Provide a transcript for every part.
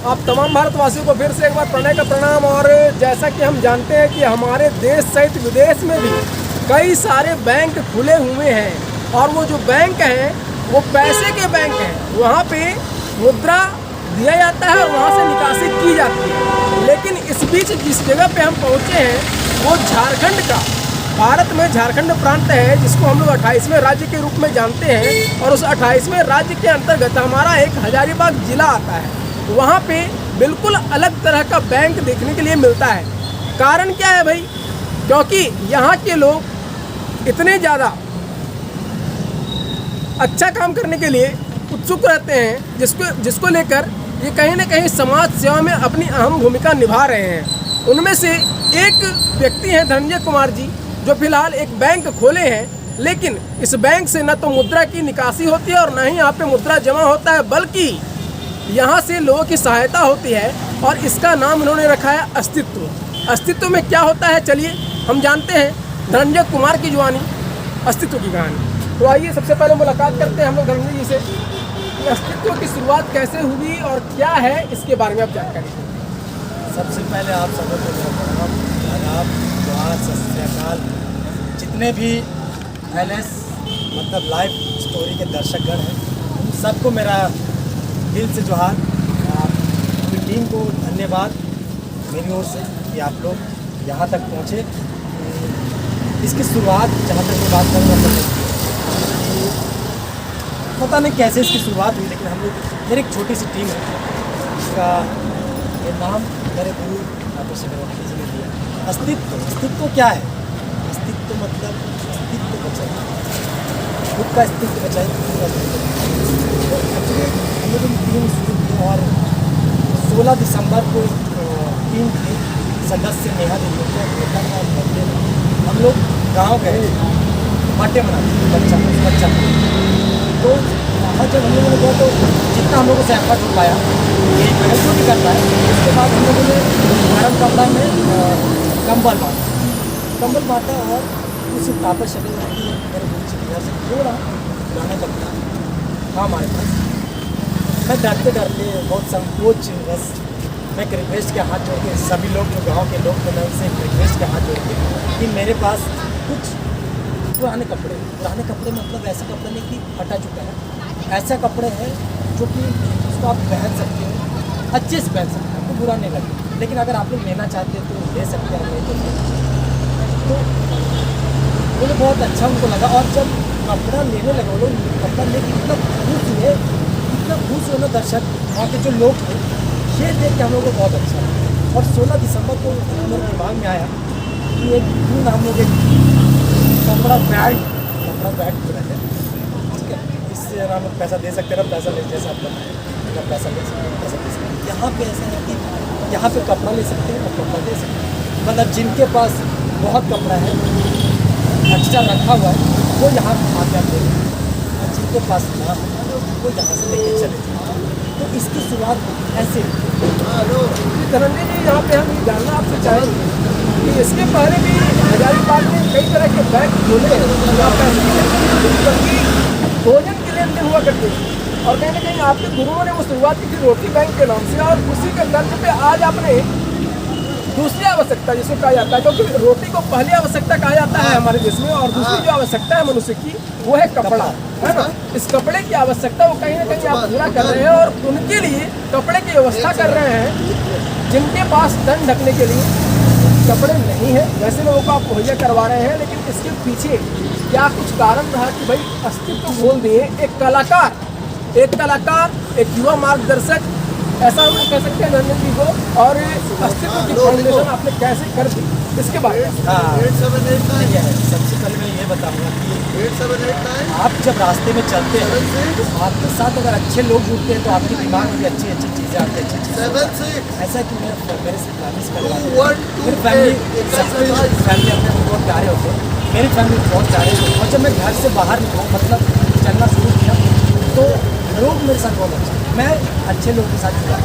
आप तमाम भारतवासियों को फिर से एक बार प्रणय का प्रणाम। और जैसा कि हम जानते हैं कि हमारे देश सहित विदेश में भी कई सारे बैंक खुले हुए हैं और वो जो बैंक हैं वो पैसे के बैंक हैं। वहाँ पे मुद्रा दिया जाता है और वहाँ से निकासी की जाती है। लेकिन इस बीच जिस जगह पे हम पहुँचे हैं वो झारखंड का, भारत में झारखंड प्रांत है जिसको हम लोग 28वें राज्य के रूप में जानते हैं। और उस 28वें राज्य के अंतर्गत हमारा एक हजारीबाग जिला आता है। वहाँ पे बिल्कुल अलग तरह का बैंक देखने के लिए मिलता है। कारण क्या है भाई? क्योंकि यहाँ के लोग इतने ज़्यादा अच्छा काम करने के लिए उत्सुक रहते हैं जिसको लेकर ये कहीं ना कहीं समाज सेवा में अपनी अहम भूमिका निभा रहे हैं। उनमें से एक व्यक्ति हैं धनंजय कुमार जी, जो फिलहाल एक बैंक खोले हैं। लेकिन इस बैंक से न तो मुद्रा की निकासी होती है और न ही यहाँ पे मुद्रा जमा होता है, बल्कि यहाँ से लोगों की सहायता होती है। और इसका नाम उन्होंने रखा है अस्तित्व। अस्तित्व में क्या होता है चलिए हम जानते हैं धनंजय कुमार की जुबानी अस्तित्व की कहानी। तो आइए सबसे पहले मुलाकात करते हैं हम लोग धनंजय जी से कि अस्तित्व की शुरुआत कैसे हुई और क्या है इसके बारे में आप जानकारी दें। सबसे पहले आप सबको मेरा प्रणाम, आदाब, जोहार, सत श्री अकाल। जितने भी LS मतलब लाइव स्टोरी के दर्शकगण हैं उन सबको मेरा दिल से जोहार। पूरी टीम को धन्यवाद मेरी ओर से कि आप लोग यहाँ तक पहुँचे। इसकी शुरुआत जहाँ तक मैं बात करूँगा पता नहीं कैसे इसकी शुरुआत हुई, लेकिन हम लोग मेरी एक छोटी सी टीम है जिसका ये नाम मेरे गुरु डॉक्टर शिवरात्रि जी ने दिया। अस्तित्व क्या है? अस्तित्व मतलब अस्तित्व बचाए, खुद का अस्तित्व बचाए, खुद का अस्तित्व। हम लोग टीम शुरू की और 16 दिसंबर को टीम के सदस्य नेहा देवी हम लोग गांव गए, बर्थडे मनाते बच्चा। तो वहाँ जब हम लोगों ने गया तो जितना हम लोगों से एफर्ट हो पाया यही मैंने जो भी करता है। उसके बाद हम लोगों ने गरम कपड़ा में कंबल बांटा और उसी वापस चले जाती मेरे गुरु जी के घर से थोड़ा पुराना कपड़ा था हमारे पास। मैं डरते बहुत संकोच, बस मैं एक रिक्वेस्ट के हाथ जोड़ के सभी लोग जो गांव के लोग थे मैं उनसे एक रिक्वेस्ट के हाथ जोड़ के कि मेरे पास कुछ पुराने कपड़े मतलब ऐसा कपड़ा नहीं कि फटा चुका है, ऐसा कपड़े हैं जो कि उसको आप पहन सकते हो, अच्छे से पहन सकते हैं, आपको बुरा नहीं लगे। लेकिन अगर आप लोग लेना चाहते हैं तो ले सकते हैं, नहीं तो मुझे बहुत अच्छा उनको लगा। और जब कपड़ा लेने लगे वो लोग कपड़ा लेके इतना खुश हुए ना दर्शक, वहाँ के जो लोग थे, ये देख के हम लोग को बहुत अच्छा लगा। और 16 दिसंबर को मेरे दिमाग में आया कि एक दिन हम लोग एक कपड़ा बैग रहे, ठीक है, इससे हम लोग पैसा दे सकते हैं, पैसा ले जैसा आप बताएं, पैसा ले सकते हैं, पैसा दे सकते हैं। यहाँ पे ऐसा है कि यहाँ पे कपड़ा ले सकते हैं और कपड़ा दे सकते हैं। मतलब जिनके पास बहुत कपड़ा है एक्स्ट्रा रखा हुआ है वो यहाँ आकर दे, और जिनके पास ना वो यहाँ से लेके चले जाए। तो इसकी शुरुआत ऐसे। धनंजय जी यहाँ पे हम ये जानना आपसे चाहेंगे कि इसके पहले भी हजारीबाग में कई तरह के बैंक खोले हैं क्योंकि भोजन के लेन देन हुआ करते थे। और कहीं ना कहीं आपके गुरुओं ने वो शुरुआत की थी रोटी बैंक के नाम से, और उसी के तर्ज पे आज आपने दूसरी आवश्यकता जिसको कहा जाता है, क्योंकि रोटी को पहली आवश्यकता कहा जाता है हमारे देश में, और दूसरी जो आवश्यकता है मनुष्य की वो है कपड़ा, है ना। इस कपड़े की आवश्यकता वो कहीं ना कहीं आप पूरा कर रहे हैं और उनके लिए कपड़े की व्यवस्था कर रहे हैं जिनके पास तन ढकने के लिए कपड़े नहीं है, वैसे लोगों को आप मुहैया करवा रहे हैं। लेकिन इसके पीछे क्या कुछ कारण रहा कि भाई अस्तित्व बोल दिए एक कलाकार, एक युवा मार्गदर्शक, ऐसा हम कह सकते हैं धनंजय जी को, और अस्तित्व की फाउंडेशन आपने कैसे कर दी इसके बारे में? सबसे पहले मैं ये बताऊँगा कि आप जब रास्ते में चलते हैं तो आपके साथ अगर अच्छे लोग जुड़ते हैं तो आपके दिमाग में भी अच्छी चीज़ें आती हैं, ऐसा कि मेरे से मेरी फैमिली अपने बहुत प्यारे होते हैं, मेरी फैमिली बहुत प्यारे होते हैं। और जब मैं घर से बाहर निकला मतलब चलना शुरू किया तो लोग मेरे साथ बहुत अच्छे, मैं अच्छे लोगों के साथ जुड़ा,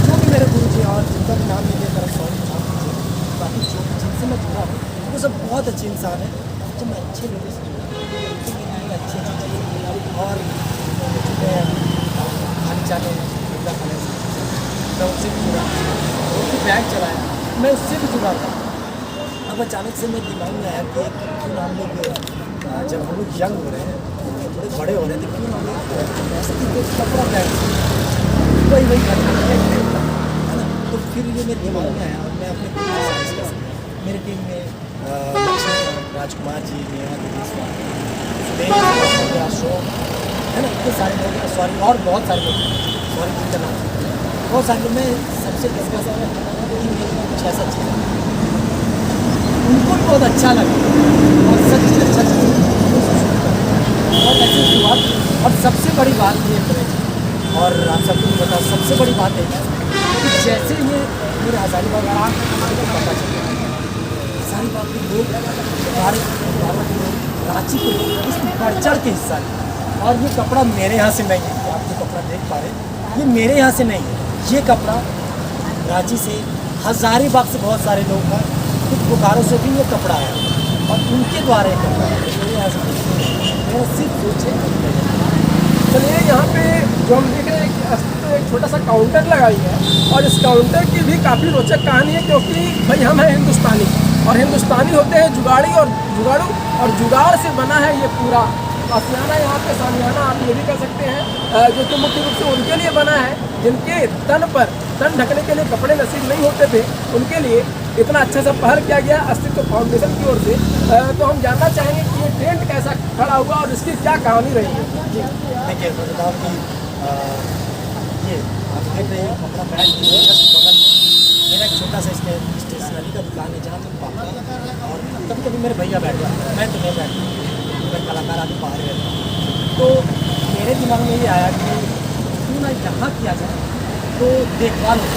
जो भी मेरे गुरु जी और जिनका भी नाम मेरे तरफ बाकी जिनसे मैं जुड़ा हूँ वो सब बहुत अच्छे इंसान हैं। जब मैं अच्छे लोगों से जुड़ा तो मेरे लिए अच्छी चीज़ें और पहचाने मिर्जा खाने से, मैं उससे भी जुड़ा, उनकी बैग चलाया, मैं उससे भी जुड़ा था। अब अचानक से मेरे दिमाग में आया कि क्यों हम लोग जब हम लोग यंग हो रहे हैं, थोड़े बड़े हो रहे थे, क्यों हम लोग ऐसे तो कपड़ा पहन वही करना है ना। तो फिर ये मेरे दिमाग में आया और मैं अपने मेरी टीम में लक्ष्मण, राजकुमार जी, नेहा देवी, अशोक, है ना, इतने सारे लोग, सॉरी और बहुत सारे लोग, सॉरी जिनका नाम बहुत सारे लोग, मैं सबसे डिस्कस है कि मेरे में कुछ ऐसा चीज़ है, उनको भी बहुत अच्छा लगा और सच में अच्छा बहुत ऐसी शुरुआत। और सबसे बड़ी बात ये है और आप सबको भी बताओ, सबसे बड़ी बात है कि जैसे ये मेरे हज़ारीबाग को पता चला, हज़ारीबाग के लोग, भारत के लोग, रांची के लोग इसमें बढ़ चढ़ के हिस्सा लें। और ये कपड़ा मेरे यहाँ से नहीं है, आप जो कपड़ा देख पा रहे हैं ये मेरे यहाँ से नहीं है, ये कपड़ा रांची से, हज़ारीबाग से बहुत सारे लोग हैं, कुछ बोकारो से भी ये कपड़ा है और उनके द्वारा ये कपड़ा है, मेरे यहाँ से मेरा सिर्फ सोचे। चलिए यहाँ पे जो हम देख रहे हैं कि अस्तित्व एक छोटा सा काउंटर लगाई है और इस काउंटर की भी काफ़ी रोचक कहानी है, क्योंकि भाई हम हैं हिंदुस्तानी और हिंदुस्तानी होते हैं जुगाड़ी और जुगाड़ू, और जुगाड़ से बना है ये पूरा आसियाना। यहाँ पे सामियाना आप ये भी कर सकते हैं, जो कि मुख्य रूप से उनके लिए बना है जिनके तन पर तन ढकने के लिए कपड़े नसीब नहीं होते थे, उनके लिए इतना अच्छा सा पहल किया गया अस्तित्व फाउंडेशन की ओर से। तो हम जानना चाहेंगे कि ये टेंट कैसा खड़ा हुआ और इसकी क्या कहानी रही है। जी देखिए, मैं बताऊँ कि ये आप देख रहे हैं अपना बैग जस्ट बगल में मेरा एक छोटा सा स्टेशनरी का दुकान है, जहाँ पे पापा और कभी कभी मेरे भैया बैठ जाते हैं, मैं तो नहीं बैठता, मैं कलाकार आदमी बाहर रहता हूँ। तो मेरे दिमाग में ये आया कि क्यों ना यहाँ किया जाए, तो देखभाल हो,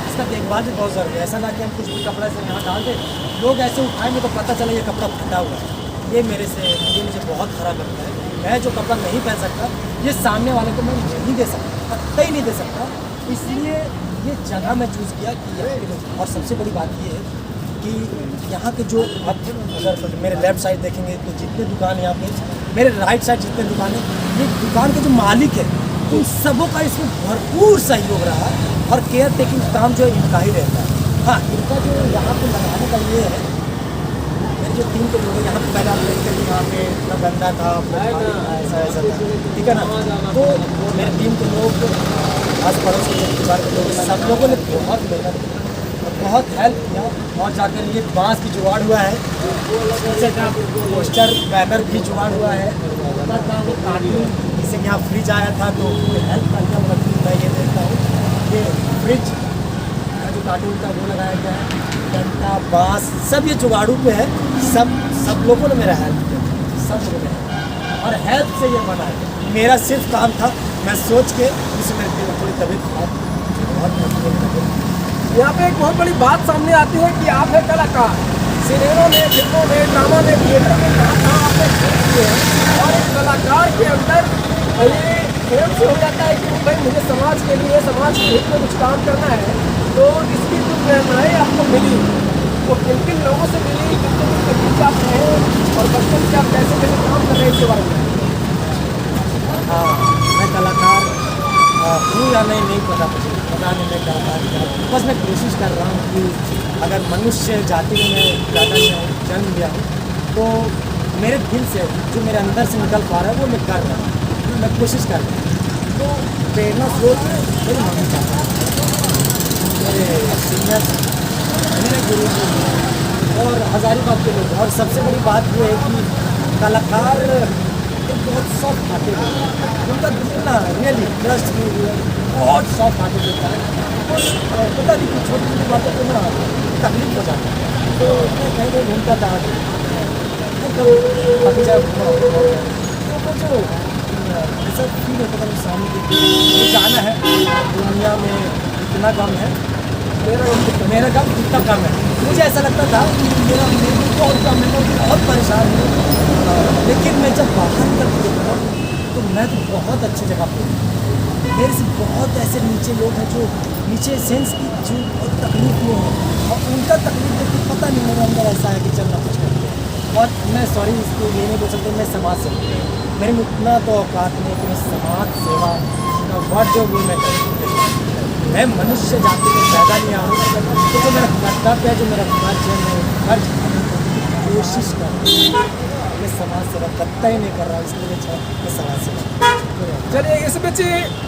इसका देखभाल भी बहुत ज़रूरी है। ऐसा ना कि हम कुछ भी कपड़ा से यहाँ डाल दें, लोग ऐसे उठाएंगे तो पता चला ये कपड़ा फटा हुआ है। ये मुझे बहुत ख़राब लगता है। मैं जो कपड़ा नहीं पहन सकता, ये सामने वाले को मैं नहीं दे सकता, कतई नहीं दे सकता। इसलिए ये जगह मैं चूज़ किया कि यहाँ के लोग, और सबसे बड़ी बात ये है कि यहाँ के जो आप अगर मेरे लेफ़्ट साइड देखेंगे तो जितने दुकान है यहाँ पे, मेरे राइट साइड जितने दुकान है, ये दुकान के जो मालिक है उन सबों का इसमें भरपूर सहयोग रहा और केयर टेकिंग काम जो है इनका ही रहता है। हाँ, इनका जो यहाँ पे लगाने का ये है, मेरे जो टीम के लोग हैं यहाँ पे, पहले आप देखते थे यहाँ पे इतना गंदा था, ऐसा था, ठीक है ना। तो मेरे टीम के लोग, आस पड़ोस के परिवार के लोग, सब लोगों ने बहुत मेहनत की और बहुत हेल्प किया और जाकर ये बांस की जुगाड़ हुआ है, पोस्टर बैनर भी जुगाड़ हुआ है, कार्टून जैसे कि यहाँ फ्रिज आया था तो हेल्प करके मैं ये देखता हूँ कि फ्रिज का जो कार्टून था वो लगाया गया है, डंडा बांस सब ये जुगाड़ू पे है। सब लोगों ने मेरा हेल्प किया, सब लोगों ने, और हेल्प से ये बना है। मेरा सिर्फ काम था, मैं सोच के इसमें थोड़ी तबीयत खराब, बहुत यहाँ पे एक बहुत बड़ी बात सामने आती है कि आप हैं कलाकार, सिनेमा में, फिल्मों में, ड्रामा में, थिएटर में कहाँ आपने खेल किए हैं, और एक कलाकार के अंदर ये खेल से हो जाता है कि भाई मुझे समाज के लिए, समाज के हित में कुछ काम करना है। तो इसकी जो प्रेरणाएँ आपको मिली वो किन किन लोगों से मिली, कितने दिन के बीच आप रहे और बचपन से आप कैसे कैसे काम कर रहे हैं इसके बारे में। हाँ, मैं कलाकार हूँ या नहीं पता मुझे, पता नहीं मैं कलाकार क्या, बस मैं कोशिश कर रहा हूँ कि अगर मनुष्य जाति में मैं पैदा लिया हूँ, जन्म लिया हूँ, तो मेरे दिल से जो मेरे अंदर से निकल पा रहा है वो मैं कर रहा हूँ, मैं कोशिश कर रहा हूँ। तो प्रेरणा स्रोत मेरी मम्मी पापा, मेरे सीनियर, मेरे गुरु जी और हज़ारीबाग के लोग। और सबसे बड़ी बात ये है कि कलाकार बहुत सॉफ्ट हार्टेड है, उनका दिल ना रियली ट्रस्ट बहुत सॉफ्ट हार्टेड होता है, और पता नहीं कि छोटी छोटी बातों पर ना तकलीफ हो जाती है। तो मैं कहीं कहीं घूमता था, बगीचा तो जो ऐसा फील होता था सामने ये गाना है, दुनिया में इतना कम है, मेरा काम कितना कम है। मुझे ऐसा लगता था कि मेरा बहुत कम है, मैं बहुत परेशान हूँ, लेकिन मैं जब बाहर तक देखता तो मैं तो बहुत अच्छी जगह पर हूँ। मेरे से बहुत ऐसे नीचे लोग हैं जो नीचे सेंस की जो बहुत तकलीफ में है, और उनका तकलीफ देख के पता नहीं मेरे अंदर ऐसा है कि चलना कुछ करते हैं। और मैं सॉरी इसको ये नहीं बोल सकता, मैं समाज सेवा, मेरे में उतना तो औकात नहीं कि मैं समाज सेवा व्हाट जो वो मैं करूँ। मैं मनुष्य जाति में पैदा नहीं आऊँ, तो जो मेरा कर्तव्य है, जो मेरा फर्ज है, मैं फर्ज कोशिश कर रहा हूँ। मैं समाज सेवा कत्ता ही नहीं कर रहा हूँ, इसलिए मैं समाज सेवा। चलिए, इस बीच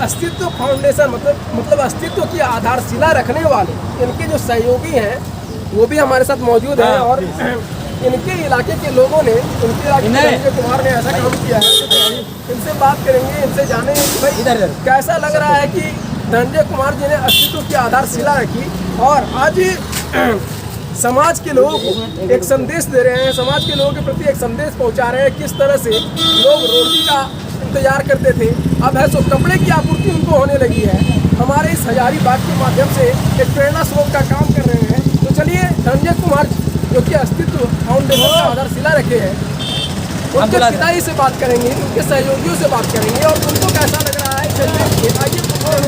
अस्तित्व फाउंडेशन मतलब अस्तित्व की आधारशिला रखने वाले इनके जो सहयोगी हैं वो भी हमारे साथ मौजूद हैं, और इनके इलाके के लोगों ने, इनके इलाके के धनंजय कुमार ने ऐसा काम किया है। इनसे बात करेंगे, इनसे जानेंगे कि भाई इधर कैसा लग रहा है कि धनंजय कुमार जी ने अस्तित्व की आधारशिला रखी और आज समाज के लोगों को एक संदेश दे रहे हैं, समाज के लोगों के प्रति एक संदेश पहुंचा रहे हैं। किस तरह से लोग रोटी का इंतजार करते थे, अब है सो कपड़े की आपूर्ति उनको होने लगी है। हमारे इस हजारीबाग के माध्यम से एक प्रेरणा स्रोत का काम कर रहे हैं। तो चलिए, धनंजय कुमार जो कि अस्तित्व फाउंडेशन का आधारशिला रखे हैं, उनके पिताजी से बात करेंगे, उनके सहयोगियों से बात करेंगे और उनको कैसा लग रहा है। चलिए आइए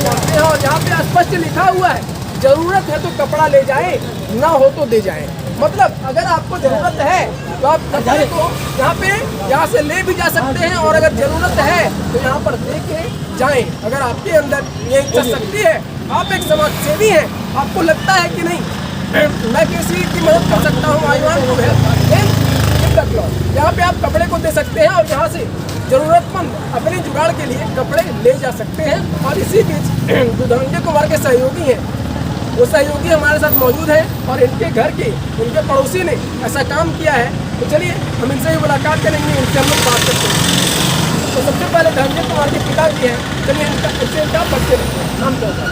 जानते हैं। और यहाँ पे स्पष्ट लिखा हुआ है, जरूरत है तो कपड़ा ले जाए, ना हो तो दे जाए। मतलब अगर आपको जरूरत है तो आप कपड़े को यहाँ से ले भी जा सकते हैं, और अगर जरूरत है तो यहाँ पर दे के जाएं। अगर आपके अंदर ये इच्छा शक्ति है, आप एक समाज सेवी हैं, आपको लगता है कि नहीं मैं किसी की मदद कर सकता हूँ, आई वांट टू हेल्प, यहाँ पे आप कपड़े को दे सकते हैं और यहाँ से जरूरतमंद अपने जुगाड़ के लिए कपड़े ले जा सकते हैं। और इसी बीच जो धनंजय कुमार के सहयोगी हैं, वो सहयोगी हमारे साथ मौजूद है और इनके घर के, इनके पड़ोसी ने ऐसा काम किया है। तो चलिए हम इनसे भी मुलाकात करेंगे, इनसे हम लोग बात करते हैं। तो सबसे पहले धनंजय कुमार के पिता जी हैं, चलिए इनका परिचय लेते हैं। नाम क्या होता है?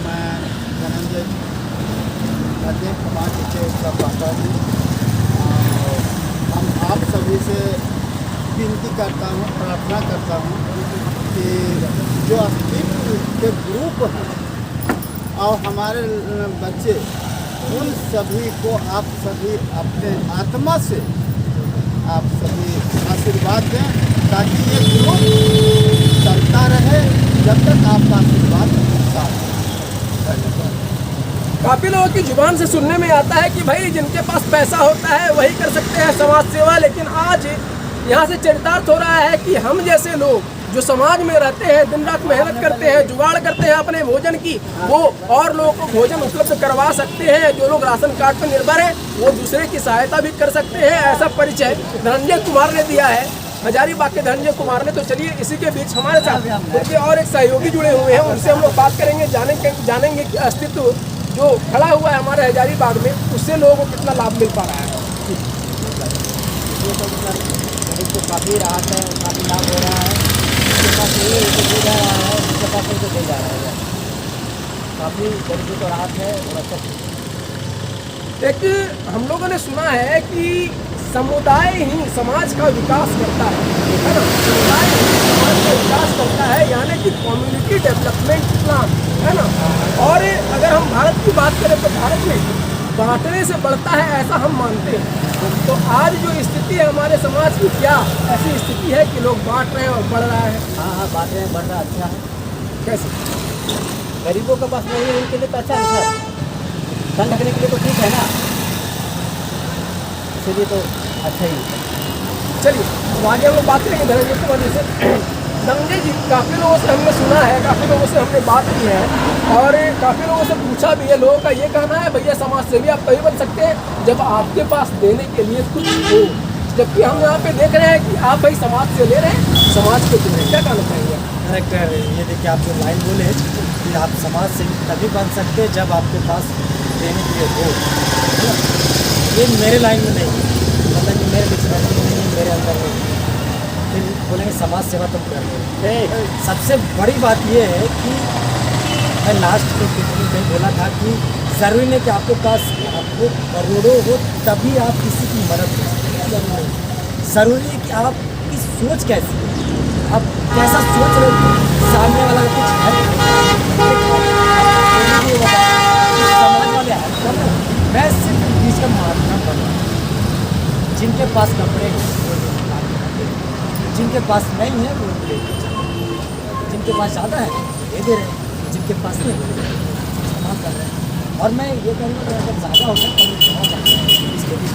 मैं धनंजय कुमार का पापा हूँ। हम आप सभी से विनती करता हूँ, प्रार्थना करता हूँ कि जो अस्तित्व के ग्रुप हैं और हमारे बच्चे, उन सभी को आप सभी अपने आत्मा से आप सभी आशीर्वाद दें, ताकि ये ग्रुप चलता रहे जब तक आपका आशीर्वाद साथ है। काफ़ी लोगों की जुबान से सुनने में आता है कि भाई जिनके पास पैसा होता है वही कर सकते हैं समाज सेवा, लेकिन आज यहाँ से चरितार्थ हो रहा है कि हम जैसे लोग जो समाज में रहते हैं, दिन रात मेहनत करते हैं, जुगाड़ करते हैं अपने भोजन की, वो और लोगों को भोजन उपलब्ध करवा सकते हैं। जो लोग राशन कार्ड पर निर्भर हैं वो दूसरे की सहायता भी कर सकते हैं। ऐसा परिचय धनंजय कुमार ने दिया है, हजारीबाग के धनंजय कुमार ने। तो चलिए इसी के बीच हमारे साथ उनके और एक सहयोगी जुड़े हुए हैं, उनसे हम लोग बात करेंगे, जानेंगे कि अस्तित्व जो खड़ा हुआ है हमारे हजारीबाग में, उससे लोगों को कितना लाभ मिल पा रहा है। गरीब को काफ़ी राहत है, काफ़ी लाभ हो रहा है। जिसके पास नहीं है दे जा रहा है, जिसके पास नहीं तो दे जा रहा है। काफ़ी गरीबों को राहत है और अच्छा। एक हम लोगों ने सुना है कि समुदाय ही समाज का विकास करता है ना, समुदाय ही समाज का विकास करता है, यानी कि कम्युनिटी डेवलपमेंट प्लान, है ना। और अगर हम भारत की बात करें तो भारत में बांटने से बढ़ता है, ऐसा हम मानते हैं। तो आज जो स्थिति है हमारे समाज की, क्या ऐसी स्थिति है कि लोग बांट रहे हैं और बढ़ रहा है? हाँ, बात रहे हैं, बढ़ रहा अच्छा है। कैसे? गरीबों के पास नहीं है, उनके लिए तो अच्छा है सर, धन रखने के लिए तो ठीक है ना, इसलिए तो अच्छा ही है। चलिए अब आगे हम लोग बात करेंगे धनंजय कुमार जी से। धनंजय जी, काफ़ी लोगों से हमने सुना है, काफ़ी लोगों से हमने बात की है और काफ़ी लोगों से पूछा भी है। लोगों का ये कहना है भैया समाज सेवी आप तभी बन सकते हैं जब आपके पास देने के लिए कुछ हो, जबकि हम यहाँ पे देख रहे हैं कि आप भाई समाज से ले रहे हैं, समाज को चुन रहे हैं। क्या कहना चाहेंगे? करेक्ट, ये देखिए आप जो लाइन बोले कि आप समाज से तभी बन सकते हैं जब आपके पास देने के लिए हो, ये मेरे लाइन में नहीं है, मतलब कि मेरे डिक्शनरी में नहीं है, मेरे अंदर नहीं है। फिर बोलेंगे समाज सेवा तुम कर रहे हो। सबसे बड़ी बात ये है कि मैं लास्ट में कहीं बोला था कि ज़रूरी नहीं कि आपके पास आपको करोड़ों हो तभी आप किसी की मदद कर सकते हैं। ज़रूरी है कि आपकी सोच कैसी है, आप कैसा सोच रहे हो, सामने वाला कुछ है समाज वाले हेल्प कर रहे हैं। मैं सिर्फ बीच का माध्यम बन रहा हूँ। जिनके पास कपड़े हैं वो जिनके पास नहीं है वो ले, जिनके पास ज़्यादा है दे दे रहे हैं, जिनके पास नहीं जमा कर रहे हैं। और मैं ये कहूँगा कि अगर ज़्यादा होता है तो मैं जमा करते हैं, इसके लिए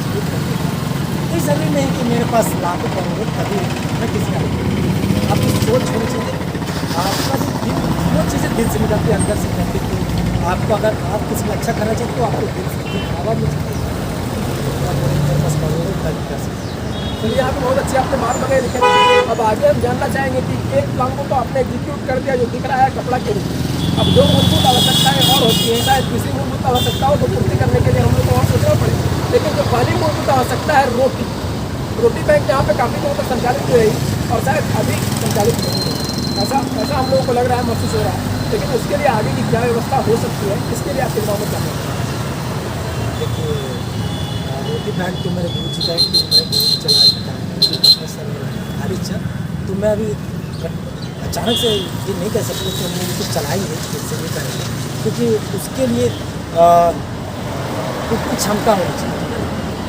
कोई ज़रूरी नहीं कि मेरे पास लाखों करोड़ तभी मैं किसी का से निकलती है, अंदर से निकलती है। तो आपको अगर आप किसी को अच्छा करना चाहिए तो आपको दिखावा भी चाहिए। बस करोड़ों कर सकते। चलिए यहाँ पे बहुत अच्छी आपने बात बताई लिखे। अब आगे हम जानना चाहेंगे कि एक काम को तो आपने एग्जीक्यूट कर दिया जो दिख रहा है कपड़ा के रूप। अब जो मूलभूत आवश्यकताएं और होती हैं, शायद किसी मूलभूत आवश्यकताओं को पूर्ति करने के लिए हम लोग को और सोचना पड़े, लेकिन जो पहली मूलभूत आवश्यकता है रोटी। रोटी बैंक यहाँ पे काफ़ी दिनों तक संचालित हुई और शायद अभी संचालित नहीं हुई, ऐसा हम लोगों को लग रहा है, महसूस हो रहा है। लेकिन उसके लिए आगे की क्या व्यवस्था हो सकती है, इसके लिए आपके दिमाग में क्या है? देखिए, रोटी बैंक तो मेरे गुरु जी का एक मेरे गुरु जी चला सर हरीश। तो मैं अभी अचानक से ये नहीं कह सकते कि हम लोग कुछ चलाएंगे, इससे नहीं करेंगे, क्योंकि उसके लिए कुछ क्षमता होनी चाहिए।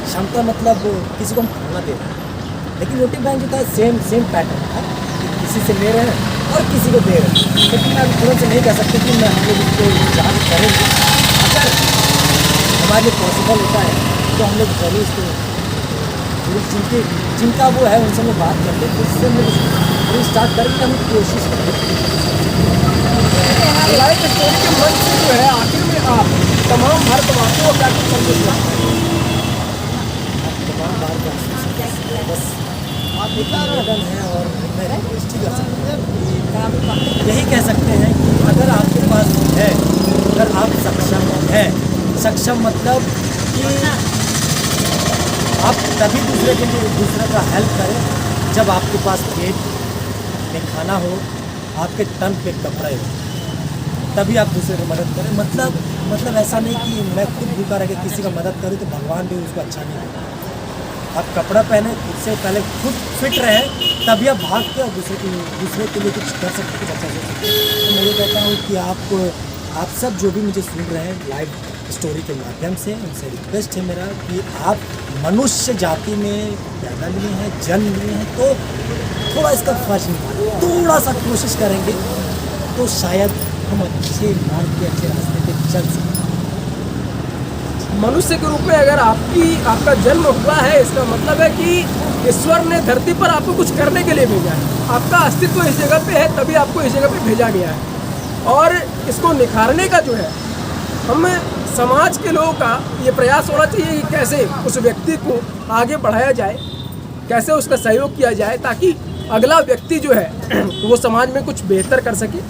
क्षमता मतलब किसी को हम खाना दे रहे हैं, लेकिन रोटी बैंक जो है सेम पैटर्न है, किसी से ले रहे हैं और किसी को दे रहे हैं। लेकिन मैं अभी तुरंत से नहीं कह सकते कि मैं हम लोग इसको जांच करेंगे। अगर हमारे लिए पॉसिबल होता है तो हम लोग जरूर इसको जिनका वो है उनसे हम बात कर लेते, उससे हम लोग स्टार्ट करेंगे, हम कोशिश करेंगे। लाइफ स्टोरी के मंच से जो है आखिर में आप तमाम भारतवासियों को क्या कुछ संदेश देना तमाम बार बस आप निवेदन है और मैं रिक्वेस्ट ही कर सकते हैं, यही कह सकते हैं कि अगर आपके पास है, अगर आप सक्षम हैं, सक्षम मतलब कि आप तभी दूसरे के लिए दूसरे का हेल्प करें जब आपके पास पेट में खाना हो, आपके तन पे कपड़े हो, तभी आप दूसरे को मदद करें। मतलब ऐसा नहीं कि मैं खुद भूखा रह के किसी का मदद करूं तो भगवान भी उसको अच्छा नहीं देगा। आप कपड़ा पहने, उससे पहले खुद फिट रहें, तभी आप भाग के और दूसरे के लिए कुछ कर सकते, कुछ अच्छा कर सकते। तो मैं ये कहता हूँ कि आप सब जो भी मुझे सुन रहे हैं लाइव स्टोरी के माध्यम से, उनसे रिक्वेस्ट है मेरा कि आप मनुष्य जाति में पैदा लिए हैं, जन्म लिए हैं, तो थोड़ा इसका फर्ज निकालें, थोड़ा सा कोशिश करेंगे तो शायद हम अच्छे मार्ग के अच्छे रास्ते पे चल सकते। मनुष्य के रूप में अगर आपका जन्म हुआ है, इसका मतलब है कि ईश्वर ने धरती पर आपको कुछ करने के लिए भेजा है। आपका अस्तित्व इस जगह पे है, तभी आपको इस जगह पे भेजा गया है। और इसको निखारने का जो है, हम समाज के लोगों का ये प्रयास होना चाहिए कि कैसे उस व्यक्ति को आगे बढ़ाया जाए, कैसे उसका सहयोग किया जाए, ताकि अगला व्यक्ति जो है वो समाज में कुछ बेहतर कर सके।